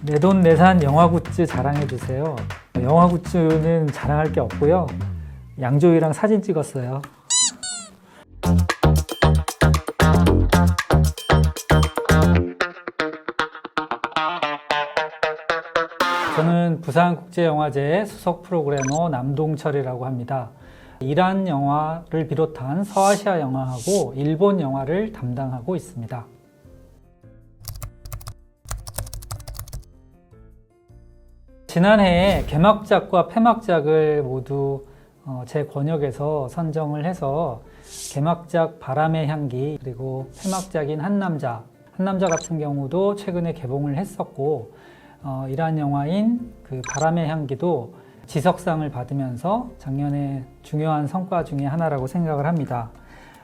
내돈내산 영화 굿즈 자랑해 주세요. 영화 굿즈는 자랑할 게 없고요. 양조위랑 사진 찍었어요. 저는 부산국제영화제 수석 프로그래머 남동철이라고 합니다. 이란 영화를 비롯한 서아시아 영화하고 일본 영화를 담당하고 있습니다. 지난해에 개막작과 폐막작을 모두 제 권역에서 선정을 해서 개막작 바람의 향기, 그리고 폐막작인 한남자 같은 경우도 최근에 개봉을 했었고, 이란 영화인 그 바람의 향기도 지석상을 받으면서 작년에 중요한 성과 중에 하나라고 생각을 합니다.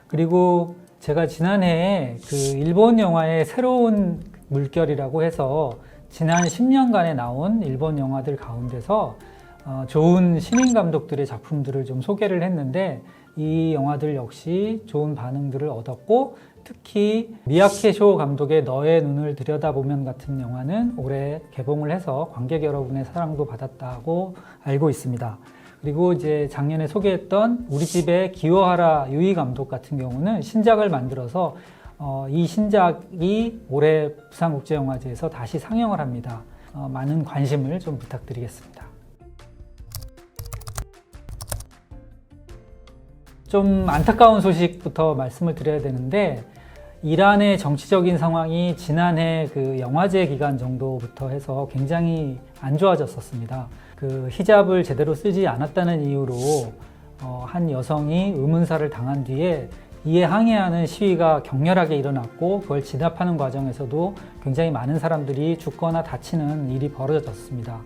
그리고 제가 지난해에 그 일본 영화의 새로운 물결이라고 해서 지난 10년간에 나온 일본 영화들 가운데서 좋은 신인 감독들의 작품들을 좀 소개를 했는데, 이 영화들 역시 좋은 반응들을 얻었고, 특히 미야케 쇼 감독의 너의 눈을 들여다보면 같은 영화는 올해 개봉을 해서 관객 여러분의 사랑도 받았다고 알고 있습니다. 그리고 이제 작년에 소개했던 우리 집의 기요하라 유이 감독 같은 경우는 신작을 만들어서 이 신작이 올해 부산국제영화제에서 다시 상영을 합니다. 많은 관심을 좀 부탁드리겠습니다. 좀 안타까운 소식부터 말씀을 드려야 되는데, 이란의 정치적인 상황이 지난해 그 영화제 기간 정도부터 해서 굉장히 안 좋아졌었습니다. 그 히잡을 제대로 쓰지 않았다는 이유로 한 여성이 의문사를 당한 뒤에 이에 항의하는 시위가 격렬하게 일어났고, 그걸 진압하는 과정에서도 굉장히 많은 사람들이 죽거나 다치는 일이 벌어졌습니다.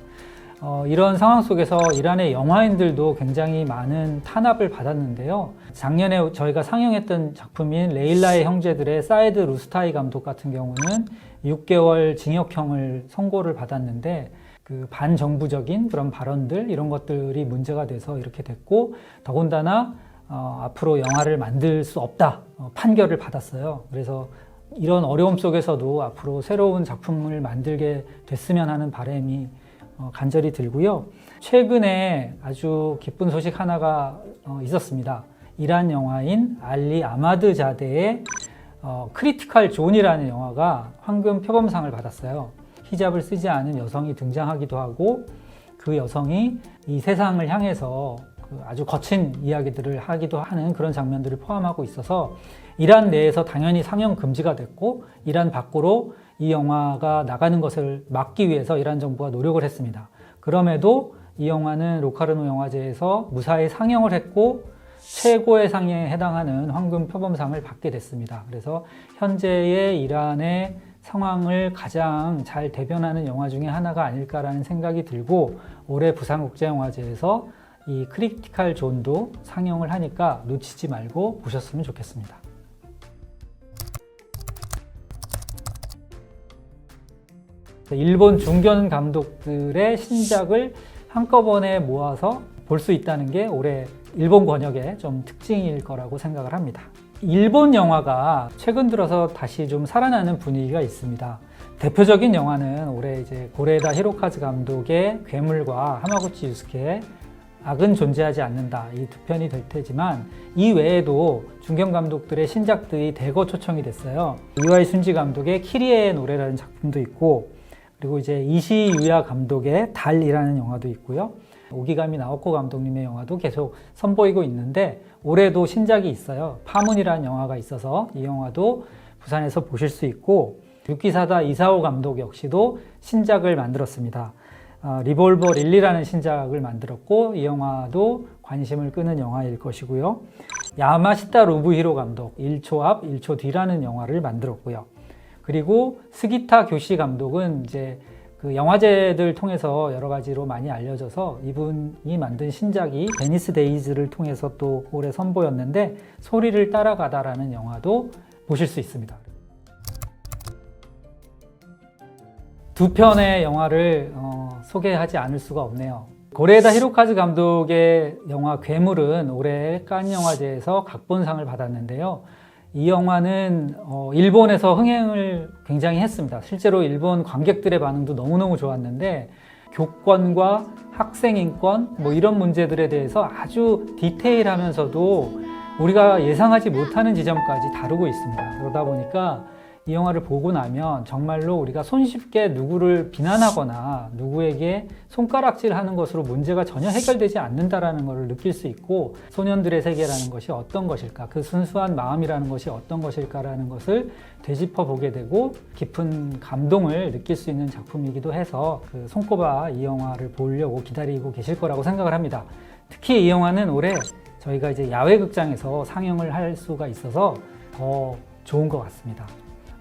이런 상황 속에서 이란의 영화인들도 굉장히 많은 탄압을 받았는데요. 작년에 저희가 상영했던 작품인 레일라의 형제들의 사이드 루스타이 감독 같은 경우는 6개월 징역형을 선고를 받았는데, 그 반정부적인 그런 발언들, 이런 것들이 문제가 돼서 이렇게 됐고, 더군다나 앞으로 영화를 만들 수 없다 판결을 받았어요. 그래서 이런 어려움 속에서도 앞으로 새로운 작품을 만들게 됐으면 하는 바람이 간절히 들고요. 최근에 아주 기쁜 소식 하나가 있었습니다. 이란 영화인 알리 아마드자데의 크리티컬 존이라는 영화가 황금 표범상을 받았어요. 히잡을 쓰지 않은 여성이 등장하기도 하고, 그 여성이 이 세상을 향해서 아주 거친 이야기들을 하기도 하는 그런 장면들을 포함하고 있어서 이란 내에서 당연히 상영 금지가 됐고, 이란 밖으로 이 영화가 나가는 것을 막기 위해서 이란 정부가 노력을 했습니다. 그럼에도 이 영화는 로카르노 영화제에서 무사히 상영을 했고, 최고의 상에 해당하는 황금 표범상을 받게 됐습니다. 그래서 현재의 이란의 상황을 가장 잘 대변하는 영화 중에 하나가 아닐까라는 생각이 들고, 올해 부산국제영화제에서 이 크리티컬 존도 상영을 하니까 놓치지 말고 보셨으면 좋겠습니다. 일본 중견 감독들의 신작을 한꺼번에 모아서 볼 수 있다는 게 올해 일본 권역의 좀 특징일 거라고 생각을 합니다. 일본 영화가 최근 들어서 다시 좀 살아나는 분위기가 있습니다. 대표적인 영화는 올해 이제 고레에다 히로카즈 감독의 괴물과 하마구치 유스케의 악은 존재하지 않는다, 이 두 편이 될 테지만, 이 외에도 중견 감독들의 신작들이 대거 초청이 됐어요. 이와이 순지 감독의 키리에의 노래라는 작품도 있고, 그리고 이제 이시유야 감독의 달이라는 영화도 있고요. 오기가미 나오코 감독님의 영화도 계속 선보이고 있는데, 올해도 신작이 있어요. 파문이라는 영화가 있어서 이 영화도 부산에서 보실 수 있고, 유키사다 이사오 감독 역시도 신작을 만들었습니다. 리볼버 릴리라는 신작을 만들었고, 이 영화도 관심을 끄는 영화일 것이고요. 야마시타 로브히로 감독 1초 앞 1초 뒤라는 영화를 만들었고요. 그리고 스기타 교시 감독은 이제 그 영화제들 통해서 여러 가지로 많이 알려져서 이분이 만든 신작이 베니스 데이즈를 통해서 또 올해 선보였는데, 소리를 따라가다라는 영화도 보실 수 있습니다. 두 편의 영화를 소개하지 않을 수가 없네요. 고레에다 히로카즈 감독의 영화 괴물은 올해 칸 영화제에서 각본상을 받았는데요. 이 영화는 일본에서 흥행을 굉장히 했습니다. 실제로 일본 관객들의 반응도 너무너무 좋았는데 교권과 학생 인권 뭐 이런 문제들에 대해서 아주 디테일하면서도 우리가 예상하지 못하는 지점까지 다루고 있습니다. 그러다 보니까 이 영화를 보고 나면 정말로 우리가 손쉽게 누구를 비난하거나 누구에게 손가락질하는 것으로 문제가 전혀 해결되지 않는다라는 것을 느낄 수 있고, 소년들의 세계라는 것이 어떤 것일까, 그 순수한 마음이라는 것이 어떤 것일까라는 것을 되짚어 보게 되고 깊은 감동을 느낄 수 있는 작품이기도 해서 손꼽아 이 영화를 보려고 기다리고 계실 거라고 생각을 합니다. 특히 이 영화는 올해 저희가 이제 야외 극장에서 상영을 할 수가 있어서 더 좋은 것 같습니다.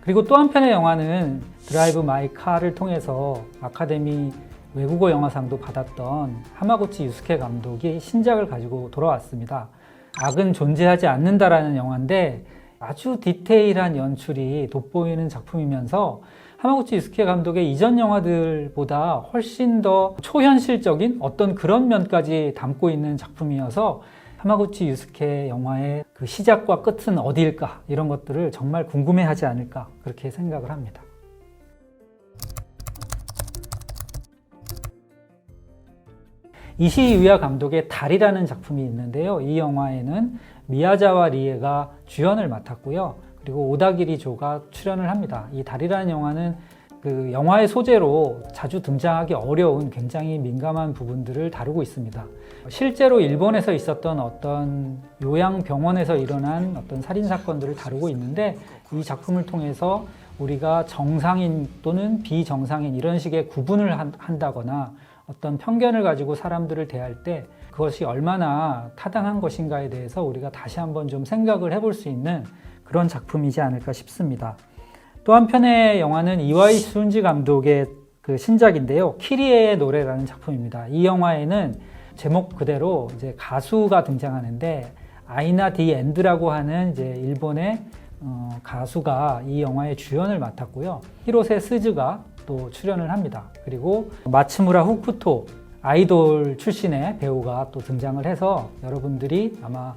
그리고 또 한편의 영화는 드라이브 마이 카를 통해서 아카데미 외국어 영화상도 받았던 하마구치 유스케 감독이 신작을 가지고 돌아왔습니다. 악은 존재하지 않는다라는 영화인데 아주 디테일한 연출이 돋보이는 작품이면서 하마구치 유스케 감독의 이전 영화들보다 훨씬 더 초현실적인 어떤 그런 면까지 담고 있는 작품이어서 하마구치 유스케 영화의 그 시작과 끝은 어디일까, 이런 것들을 정말 궁금해하지 않을까, 그렇게 생각을 합니다. 이시 유야 감독의 달이라는 작품이 있는데요. 이 영화에는 미야자와 리에가 주연을 맡았고요. 그리고 오다기리 조가 출연을 합니다. 이 달이라는 영화는 그 영화의 소재로 자주 등장하기 어려운 굉장히 민감한 부분들을 다루고 있습니다. 실제로 일본에서 있었던 어떤 요양병원에서 일어난 어떤 살인사건들을 다루고 있는데, 이 작품을 통해서 우리가 정상인 또는 비정상인 이런 식의 구분을 한다거나 어떤 편견을 가지고 사람들을 대할 때 그것이 얼마나 타당한 것인가에 대해서 우리가 다시 한번 좀 생각을 해볼 수 있는 그런 작품이지 않을까 싶습니다. 또 한편의 영화는 이와이 순지 감독의 그 신작인데요. 키리에의 노래라는 작품입니다. 이 영화에는 제목 그대로 이제 가수가 등장하는데, 아이나 디 엔드라고 하는 이제 일본의 가수가 이 영화의 주연을 맡았고요. 히로세 스즈가 또 출연을 합니다. 그리고 마츠무라 후쿠토, 아이돌 출신의 배우가 또 등장을 해서 여러분들이 아마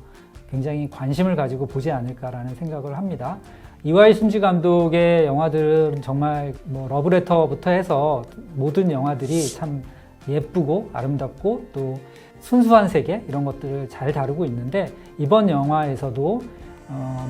굉장히 관심을 가지고 보지 않을까라는 생각을 합니다. 이와이 순지 감독의 영화들은 정말 러브레터부터 해서 모든 영화들이 참 예쁘고 아름답고 또 순수한 세계, 이런 것들을 잘 다루고 있는데, 이번 영화에서도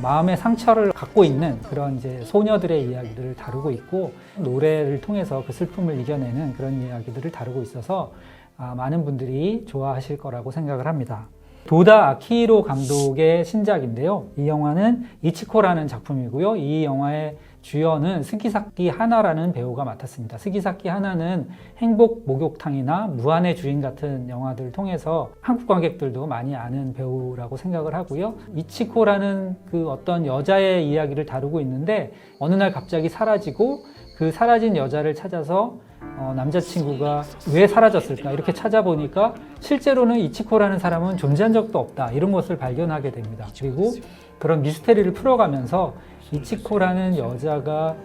마음의 상처를 갖고 있는 그런 이제 소녀들의 이야기들을 다루고 있고, 노래를 통해서 그 슬픔을 이겨내는 그런 이야기들을 다루고 있어서 많은 분들이 좋아하실 거라고 생각을 합니다. 도다 아키히로 감독의 신작인데요. 이 영화는 이치코라는 작품이고요. 이 영화의 주연은 스기사키 하나라는 배우가 맡았습니다. 스기사키 하나는 행복 목욕탕이나 무한의 주인 같은 영화들을 통해서 한국 관객들도 많이 아는 배우라고 생각을 하고요. 이치코라는 그 어떤 여자의 이야기를 다루고 있는데, 어느 날 갑자기 사라지고 그 사라진 여자를 찾아서 남자친구가 왜 사라졌을까 이렇게 찾아보니까 실제로는 이치코라는 사람은 존재한 적도 없다, 이런 것을 발견하게 됩니다. 그리고 그런 미스테리를 풀어가면서 이치코라는 여자가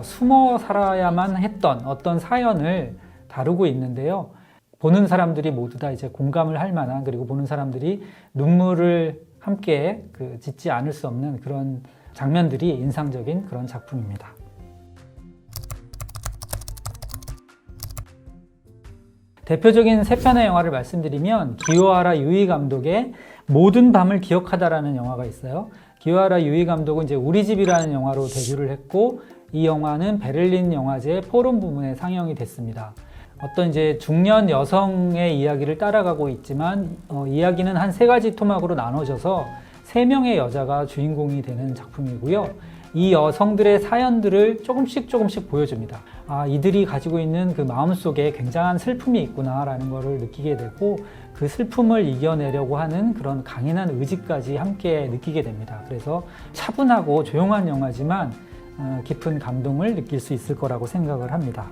숨어 살아야만 했던 어떤 사연을 다루고 있는데요. 보는 사람들이 모두 다 이제 공감을 할 만한, 그리고 보는 사람들이 눈물을 함께 짓지 않을 수 없는 그런 장면들이 인상적인 그런 작품입니다. 대표적인 세 편의 영화를 말씀드리면, 기요하라 유이 감독의 모든 밤을 기억하다라는 영화가 있어요. 기요하라 유이 감독은 이제 우리 집이라는 영화로 데뷔를 했고, 이 영화는 베를린 영화제 포럼 부문에 상영이 됐습니다. 어떤 이제 중년 여성의 이야기를 따라가고 있지만 이야기는 한 세 가지 토막으로 나눠져서 세 명의 여자가 주인공이 되는 작품이고요. 이 여성들의 사연들을 조금씩 보여줍니다. 이들이 가지고 있는 그 마음속에 굉장한 슬픔이 있구나라는 것을 느끼게 되고, 그 슬픔을 이겨내려고 하는 그런 강인한 의지까지 함께 느끼게 됩니다. 그래서 차분하고 조용한 영화지만 깊은 감동을 느낄 수 있을 거라고 생각을 합니다.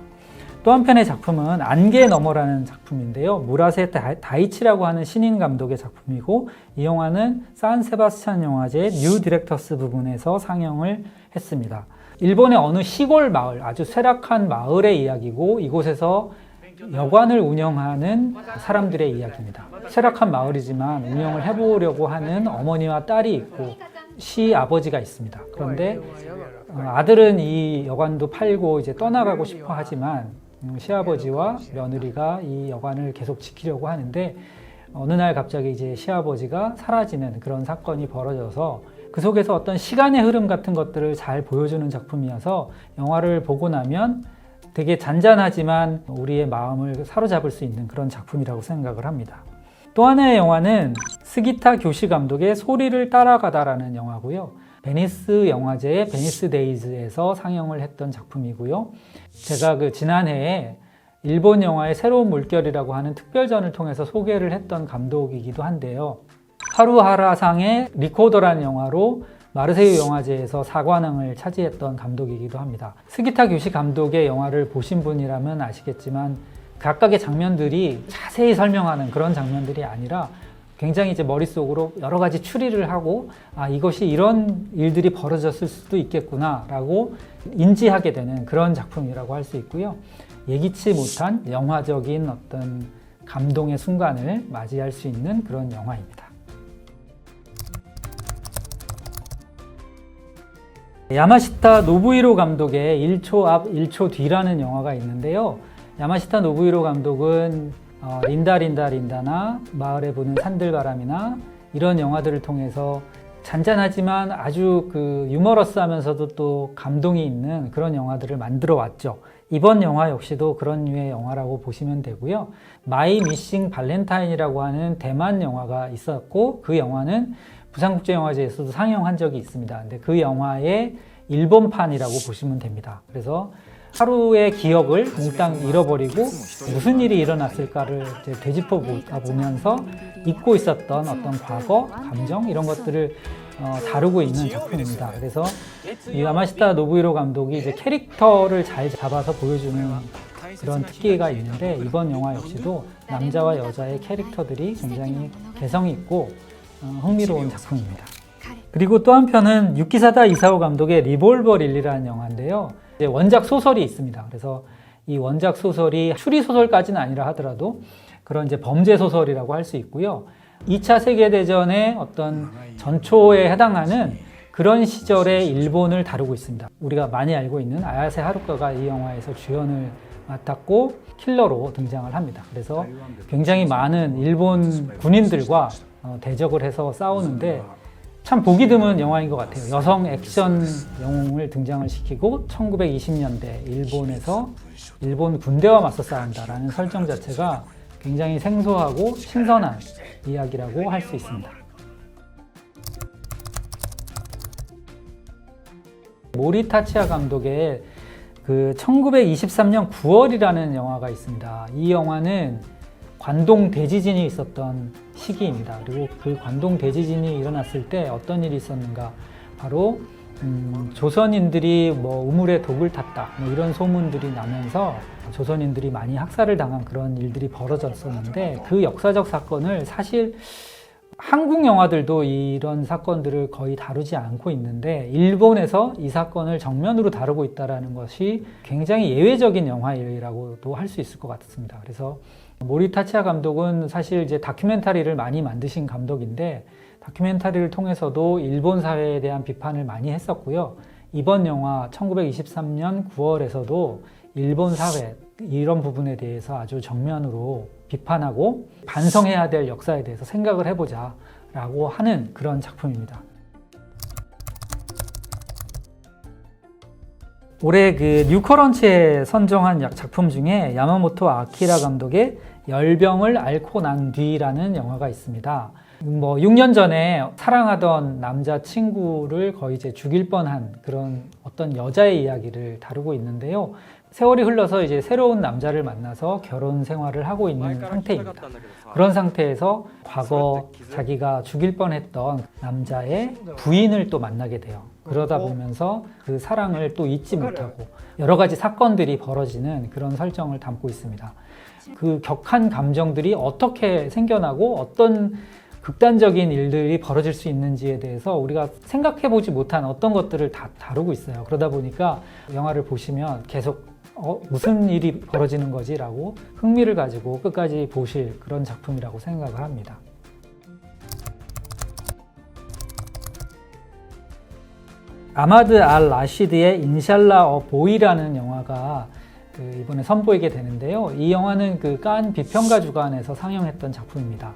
또 한편의 작품은 안개 너머라는 작품인데요. 무라세 다이치라고 하는 신인 감독의 작품이고, 이 영화는 산 세바스찬 영화제 뉴 디렉터스 부분에서 상영을 했습니다. 일본의 어느 시골 마을, 아주 쇠락한 마을의 이야기고, 이곳에서 여관을 운영하는 사람들의 이야기입니다. 쇠락한 마을이지만 운영을 해보려고 하는 어머니와 딸이 있고, 시아버지가 있습니다. 그런데 아들은 이 여관도 팔고 이제 떠나가고 싶어 하지만 시아버지와 며느리가 이 여관을 계속 지키려고 하는데 어느 날 갑자기 이제 시아버지가 사라지는 그런 사건이 벌어져서 그 속에서 어떤 시간의 흐름 같은 것들을 잘 보여주는 작품이어서 영화를 보고 나면 되게 잔잔하지만 우리의 마음을 사로잡을 수 있는 그런 작품이라고 생각을 합니다. 또 하나의 영화는 스기타 교시 감독의 소리를 따라가다라는 영화고요. 베니스 영화제의 베니스 데이즈에서 상영을 했던 작품이고요. 제가 그 지난해에 일본 영화의 새로운 물결이라고 하는 특별전을 통해서 소개를 했던 감독이기도 한데요. 하루하라상의 리코더라는 영화로 마르세유 영화제에서 사관왕을 차지했던 감독이기도 합니다. 스기타 교시 감독의 영화를 보신 분이라면 아시겠지만 각각의 장면들이 자세히 설명하는 그런 장면들이 아니라 굉장히 이제 머릿속으로 여러 가지 추리를 하고 이것이 이런 일들이 벌어졌을 수도 있겠구나 라고 인지하게 되는 그런 작품이라고 할 수 있고요. 예기치 못한 영화적인 어떤 감동의 순간을 맞이할 수 있는 그런 영화입니다. 야마시타 노부히로 감독의 1초 앞 1초 뒤라는 영화가 있는데요. 야마시타 노부히로 감독은 린다 린다 린다나 마을에 부는 산들바람이나 이런 영화들을 통해서 잔잔하지만 아주 그 유머러스하면서도 또 감동이 있는 그런 영화들을 만들어 왔죠. 이번 영화 역시도 그런 류의 영화라고 보시면 되고요. 마이 미싱 발렌타인이라고 하는 대만 영화가 있었고 그 영화는 부산국제영화제에서도 상영한 적이 있습니다. 근데 그 영화의 일본판이라고 보시면 됩니다. 그래서 하루의 기억을 몽땅 잃어버리고 무슨 일이 일어났을까를 이제 되짚어 보면서 잊고 있었던 어떤 과거, 감정 이런 것들을 다루고 있는 작품입니다. 그래서 이 야마시타 노부히로 감독이 이제 캐릭터를 잘 잡아서 보여주는 그런 특기가 있는데 이번 영화 역시도 남자와 여자의 캐릭터들이 굉장히 개성 있고 흥미로운 작품입니다. 그리고 또 한편은 유키사다 이사오 감독의 리볼버 릴리라는 영화인데요. 원작 소설이 있습니다. 그래서 이 원작 소설이 추리 소설까지는 아니라 하더라도 그런 이제 범죄 소설이라고 할 수 있고요. 2차 세계대전의 어떤 전초에 해당하는 그런 시절의 일본을 다루고 있습니다. 우리가 많이 알고 있는 아야세 하루카가 이 영화에서 주연을 맡았고 킬러로 등장을 합니다. 그래서 굉장히 많은 일본 군인들과 대적을 해서 싸우는데 참 보기 드문 영화인 것 같아요. 여성 액션 영웅을 등장을 시키고 1920년대 일본에서 일본 군대와 맞서 싸운다라는 설정 자체가 굉장히 생소하고 신선한 이야기라고 할 수 있습니다. 모리 타치야 감독의 그 1923년 9월이라는 영화가 있습니다. 이 영화는 관동 대지진이 있었던 시기입니다. 그리고 그 관동 대지진이 일어났을 때 어떤 일이 있었는가? 바로 조선인들이 뭐 우물에 독을 탔다 이런 소문들이 나면서 조선인들이 많이 학살을 당한 그런 일들이 벌어졌었는데 그 역사적 사건을 사실 한국 영화들도 이런 사건들을 거의 다루지 않고 있는데 일본에서 이 사건을 정면으로 다루고 있다는 것이 굉장히 예외적인 영화라고도 할 수 있을 것 같습니다. 그래서 모리 타치야 감독은 사실 이제 다큐멘터리를 많이 만드신 감독인데 다큐멘터리를 통해서도 일본 사회에 대한 비판을 많이 했었고요. 이번 영화 1923년 9월에서도 일본 사회 이런 부분에 대해서 아주 정면으로 비판하고 반성해야 될 역사에 대해서 생각을 해보자 라고 하는 그런 작품입니다. 올해 그 뉴커런치에 선정한 작품 중에 야마모토 아키라 감독의 열병을 앓고 난 뒤라는 영화가 있습니다. 6년 전에 사랑하던 남자친구를 거의 이제 죽일 뻔한 그런 어떤 여자의 이야기를 다루고 있는데요. 세월이 흘러서 이제 새로운 남자를 만나서 결혼 생활을 하고 있는 상태입니다. 그런 상태에서 과거 자기가 죽일 뻔했던 남자의 부인을 또 만나게 돼요. 그러다 보면서 그 사랑을 또 잊지 못하고 여러 가지 사건들이 벌어지는 그런 설정을 담고 있습니다. 그 격한 감정들이 어떻게 생겨나고 어떤 극단적인 일들이 벌어질 수 있는지에 대해서 우리가 생각해보지 못한 어떤 것들을 다 다루고 있어요. 그러다 보니까 영화를 보시면 계속 무슨 일이 벌어지는 거지? 라고 흥미를 가지고 끝까지 보실 그런 작품이라고 생각을 합니다. 아마드 알 라시드의 인샬라 어 보이라는 영화가 이번에 선보이게 되는데요. 이 영화는 칸 비평가 주간에서 상영했던 작품입니다.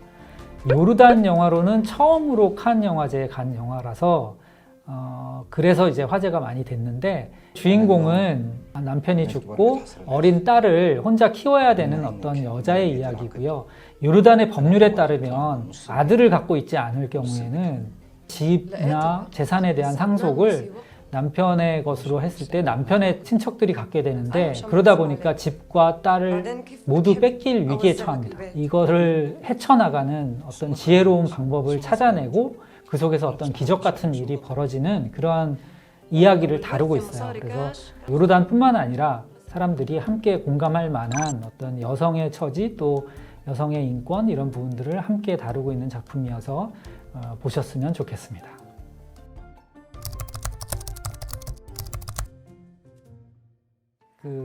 요르단 영화로는 처음으로 칸 영화제에 간 영화라서 그래서 이제 화제가 많이 됐는데, 주인공은 남편이 죽고 어린 딸을 혼자 키워야 되는 어떤 여자의 이야기고요. 요르단의 법률에 따르면 아들을 갖고 있지 않을 경우에는 집이나 재산에 대한 상속을 남편의 것으로 했을 때 남편의 친척들이 갖게 되는데, 그러다 보니까 집과 딸을 모두 뺏길 위기에 처합니다. 이거를 헤쳐나가는 어떤 지혜로운 방법을 찾아내고 그 속에서 어떤 기적 같은 일이 벌어지는 그러한 이야기를 다루고 있어요. 그래서 요르단뿐만 아니라 사람들이 함께 공감할 만한 어떤 여성의 처지, 또 여성의 인권, 이런 부분들을 함께 다루고 있는 작품이어서 보셨으면 좋겠습니다.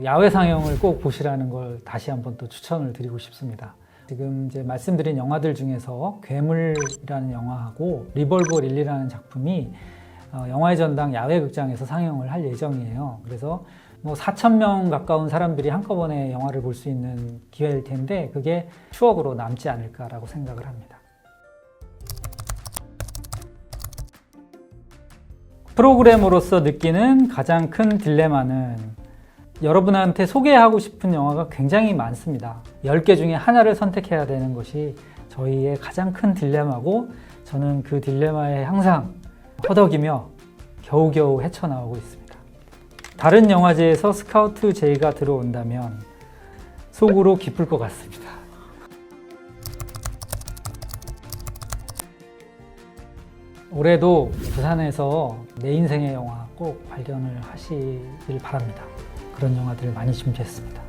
야외 상영을 꼭 보시라는 걸 다시 한번 또 추천을 드리고 싶습니다. 지금 이제 말씀드린 영화들 중에서 괴물이라는 영화하고 리볼버 릴리라는 작품이 영화의 전당 야외 극장에서 상영을 할 예정이에요. 그래서 4,000명 가까운 사람들이 한꺼번에 영화를 볼 수 있는 기회일 텐데, 그게 추억으로 남지 않을까라고 생각을 합니다. 프로그래머로서 느끼는 가장 큰 딜레마는, 여러분한테 소개하고 싶은 영화가 굉장히 많습니다. 10개 중에 하나를 선택해야 되는 것이 저희의 가장 큰 딜레마고, 저는 그 딜레마에 항상 허덕이며 겨우겨우 헤쳐나오고 있습니다. 다른 영화제에서 스카우트 제의가 들어온다면 속으로 기쁠 것 같습니다. 올해도 부산에서 내 인생의 영화 꼭 발견을 하시길 바랍니다. 그런 영화들을 많이 준비했습니다.